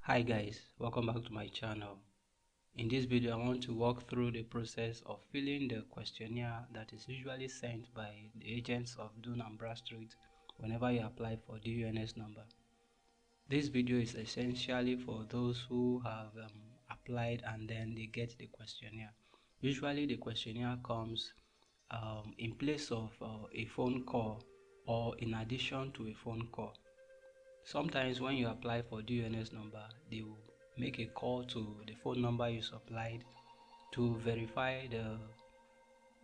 Hi guys, welcome back to my channel. In this video I want to walk through the process of filling the questionnaire that is usually sent by the agents of DUNS and Bradstreet whenever you apply for DUNS number. This video is essentially for those who have applied and then they get the questionnaire. Usually the questionnaire comes in place of a phone call or in addition to a phone call. Sometimes when you apply for DUNS number, they will make a call to the phone number you supplied to verify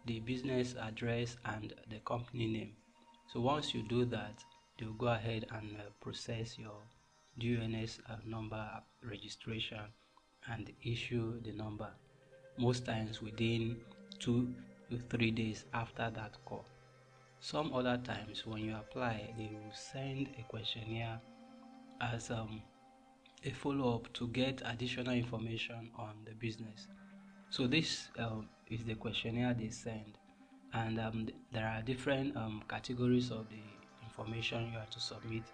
the business address and the company name. So once you do that, they will go ahead and process your DUNS number registration and issue the number, most times within 2 to 3 days after that call. Some other times when you apply, they will send a questionnaire as a follow-up to get additional information on the business. So this is the questionnaire they send, and there are different categories of the information you have to submit.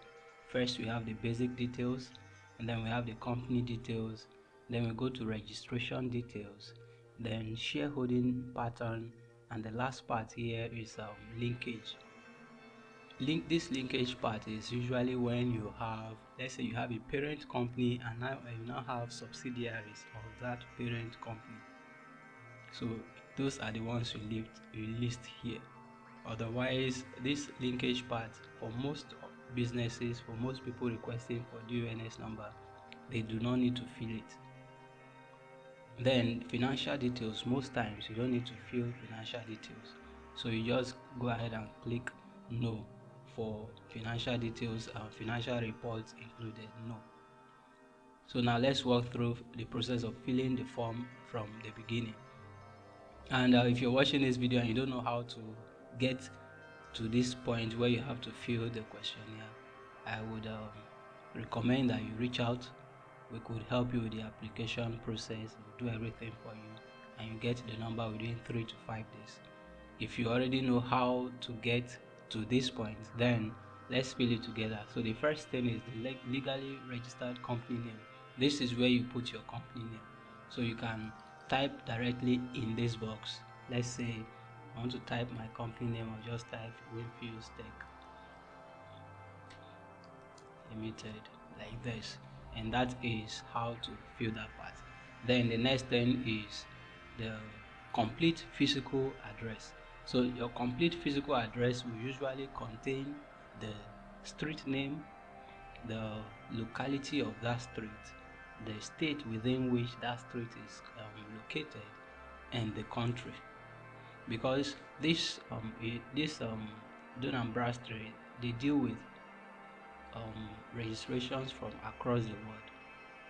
First we have the basic details, and then we have the company details, then we go to registration details, then shareholding pattern, and the last part here is linkage. This linkage part is usually when you have, let's say you have a parent company and now you now have subsidiaries of that parent company. So those are the ones you list here. Otherwise, this linkage part, for most businesses, for most people requesting for DUNS number, they do not need to fill it. Then financial details, most times you don't need to fill financial details, so you just go ahead and click no for financial details and financial reports included, no. So now let's walk through the process of filling the form from the beginning. And if you're watching this video and you don't know how to get to this point where you have to fill the questionnaire, I would recommend that you reach out. We could help you with the application process. We'll do everything for you and you get the number within 3 to 5 days. If you already know how to get to this point, then let's fill it together. So the first thing is the legally registered company name. This is where you put your company name. So you can type directly in this box. Let's say I want to type my company name, I'll just type Winfield Tech Limited like this, and that is how to fill that part. Then the next thing is the complete physical address. So your complete physical address will usually contain the street name, the locality of that street, the state within which that street is located, and the country. Because this DUNS and Bradstreet, they deal with registrations from across the world.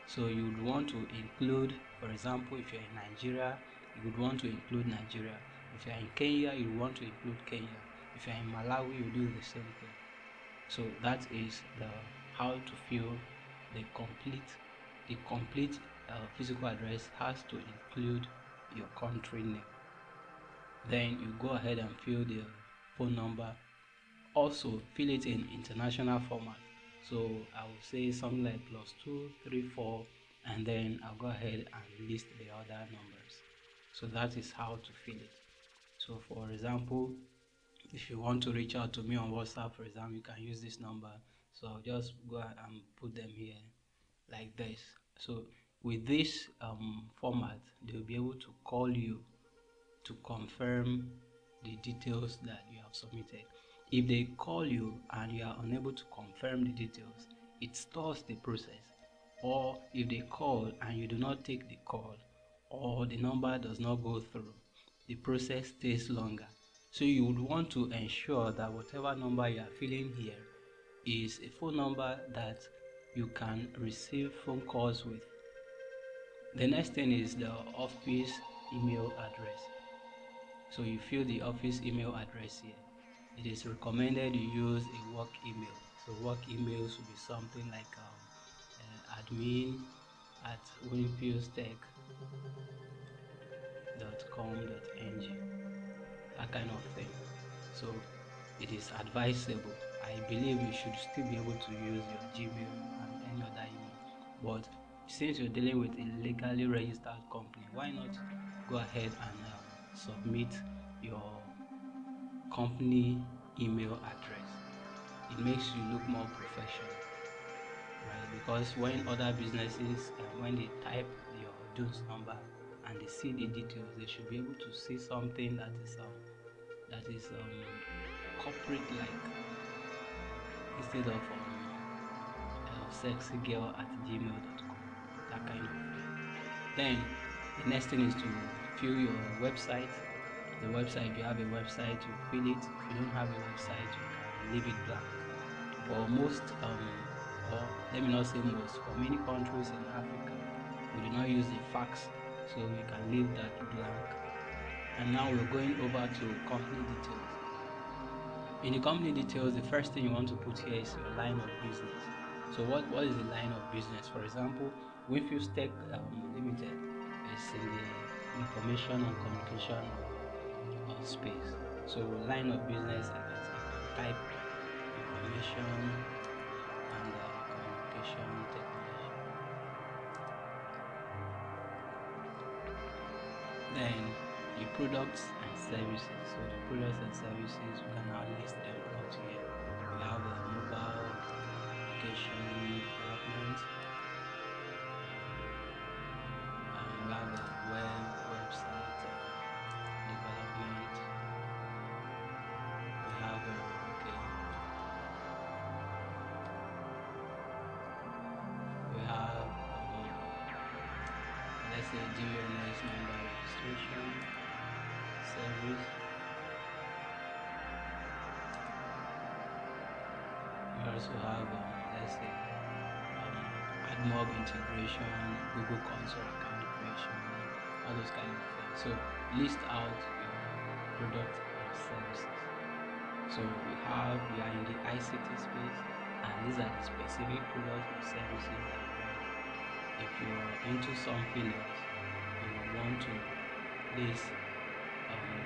So you would want to include, for example, if you're in Nigeria, you would want to include Nigeria. If you're in Kenya, you want to include Kenya. If you're in Malawi, you do the same thing. So that is how to fill the complete physical address has to include your country name. Then you go ahead and fill the phone number. Also fill it in international format. So I will say something like +234, and then I'll go ahead and list the other numbers. So that is how to fill it. So for example, if you want to reach out to me on WhatsApp, for example, you can use this number. So I'll just go ahead and put them here like this. So with this format, they'll be able to call you to confirm the details that you have submitted. If they call you and you are unable to confirm the details, it stalls the process. Or if they call and you do not take the call, or the number does not go through, the process takes longer. So you would want to ensure that whatever number you are filling here is a phone number that you can receive phone calls with. The next thing is the office email address. So you fill the office email address here. It is recommended you use a work email. So work emails will be something like admin@winfieldtech.com.ng, that kind of thing. So it is advisable. I believe you should still be able to use your Gmail and any other email, but since you're dealing with a legally registered company, why not go ahead and submit your company email address? It makes you look more professional, right? Because when other businesses, when they type your DUNS number and they see the details, they should be able to see something that is corporate like, instead of sexygirl@gmail.com, that kind of way. Then the next thing is to fill your website. The website, if you have a website, you fill it. If you don't have a website, you can leave it blank. For most, or let me not say most, for many countries in Africa, we do not use the fax, so you can leave that blank. And now we're going over to company details. In the company details, the first thing you want to put here is your line of business. So what is the line of business? For example, Winfield Tech Limited is in the information and communication space. So line of business, I can type information and communication technology. Then the products and services. So the products and services, we can now list them out here. We have a mobile application development, and we have a website development. We have we have let's say DUNS number registration service. We also have let's say AdMob integration, Google Console account creation, all those kind of things. So list out your product or services. So we are in the ICT space, and these are the specific products or services that you want. If you're into something else, you will want to list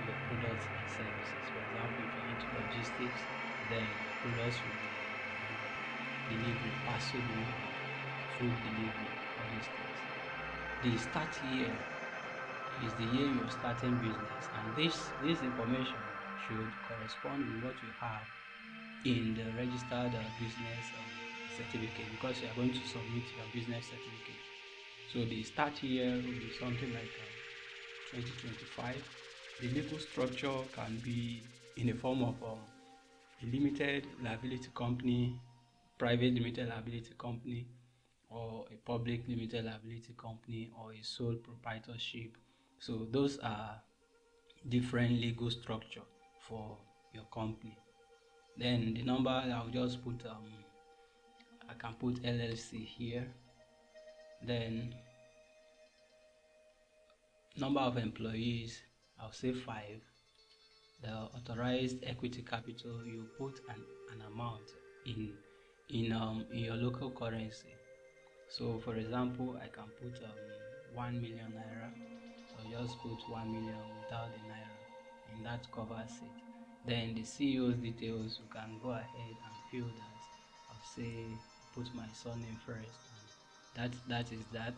your products and services. For example, if you're into logistics, then your products will be delivery, parcel delivery, food delivery, all these things. The start year is the year you're starting business, and this information should correspond with what you have in the registered business certificate, because you are going to submit your business certificate. So the start year will be something like 2025. The legal structure can be in the form of a limited liability company, private limited liability company, or a public limited liability company, or a sole proprietorship. So those are different legal structure for your company. Then the number, I'll just put I can put LLC here. Then number of employees, I'll say 5. The authorized equity capital, you put an amount in your local currency. So for example, I can put 1 million naira. I'll just put 1 million without the naira, and that covers it. Then the CEO's details, you can go ahead and fill that. I'll say put my surname first, and that is that.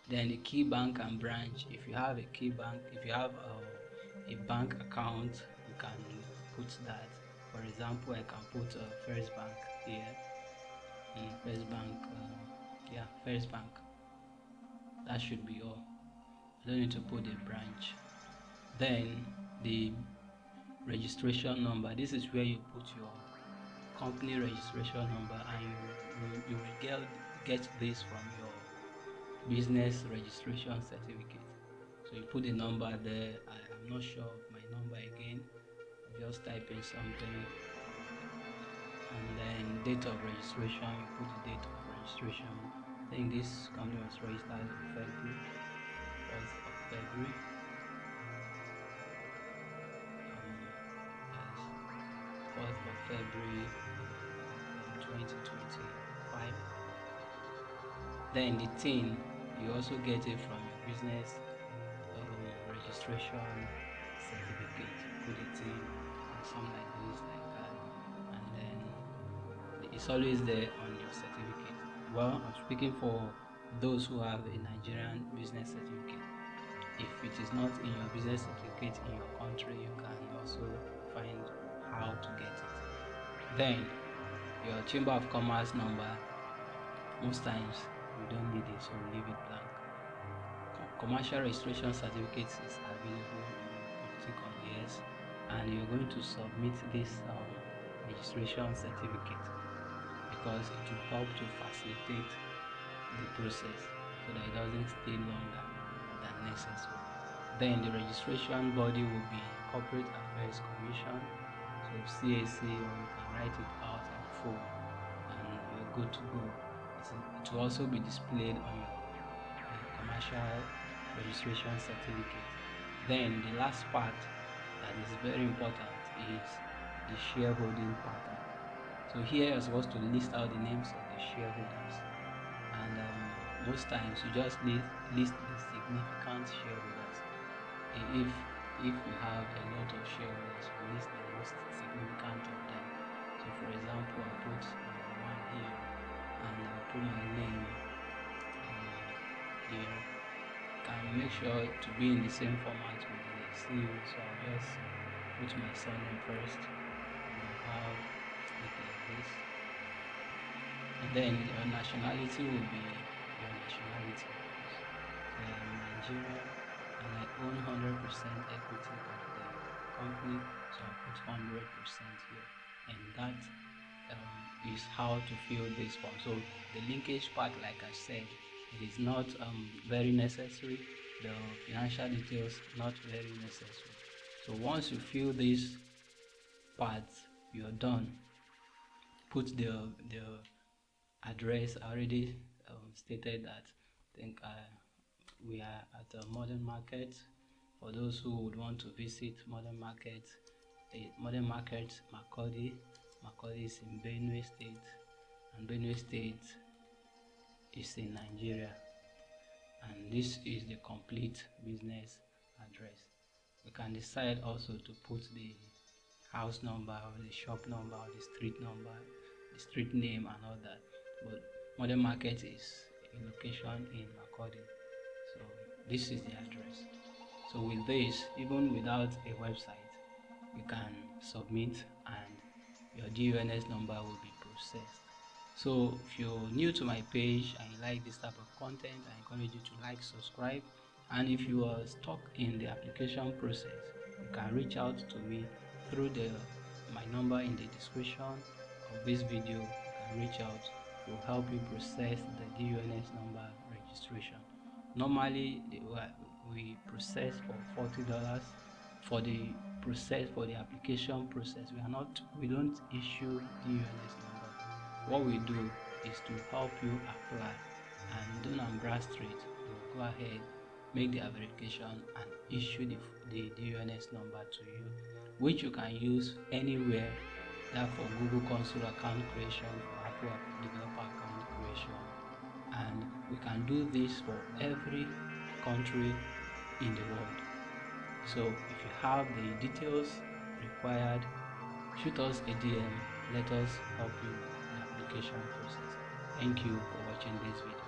Then the key bank and branch, if you have a key bank, if you have a bank account, you can put that. For example, I can put First Bank here. First Bank, First Bank. That should be all. I don't need to put a branch. Then the registration number, this is where you put your company registration number, and you will get this from your business registration certificate. So you put the number there. I am not sure of my number again. I just type in something, and then date of registration, you put the date of registration. I think this company was registered in February, 1st of February. 4th of February 2025. Then the TIN, you also get it from your business registration certificate. Put it in something like this, like that, and then it's always there on your certificate. Well, I'm speaking for those who have a Nigerian business certificate. If it is not in your business certificate in your country, you can also find how to get it. Then your Chamber of Commerce number, most times we don't need it, so we leave it blank. Commercial registration certificate is available. You click on yes, and you're going to submit this registration certificate, because it will help to facilitate the process so that it doesn't stay longer than necessary. Then the registration body will be Corporate Affairs Commission, so CAC, or you can write it out in full and you're good to go. It will also be displayed on your commercial registration certificate. Then the last part that is very important is the shareholding pattern. So here you're supposed to list out the names of the shareholders, and most times you just list the significant shareholders. If you have a lot of shareholders, you list the most significant of them. So for example, I'll put one here, and I'll put my name here. Can make sure to be in the same format with the CEO, so I'll just put my surname first, and I'll have it like this. And then your nationality will be your nationality. So I'm Nigerian and I own 100% equity of the company, so I'll put 100% here. And that is how to fill this form. So the linkage part, like I said, it is not very necessary. The financial details, not very necessary. So once you fill these parts, you're done. Put the address. I already stated that. I think we are at a Modern Market. For those who would want to visit Modern Market, Modern Market Makurdi is in Benue State, and Benue State is in Nigeria, and this is the complete business address. We can decide also to put the house number or the shop number or the street number, the street name and all that, but Modern Market is a location in Makurdi, so this is the address. So with this, even without a website, you can submit and your DUNS number will be processed. So if you're new to my page and you like this type of content, I encourage you to like, subscribe, and if you are stuck in the application process, you can reach out to me through my number in the description of this video. You can reach out to help you process the DUNS number registration. Normally we process for $40 for the process, for the application process. We don't issue DUNS number. What we do is to help you apply, and D&B Bradstreet will go ahead, make the verification and issue the DUNS number to you, which you can use anywhere, that for Google Console account creation, for Apple developer account creation, and we can do this for every country in the world. So if you have the details required, shoot us a DM. Let us help you with the application process. Thank you for watching this video.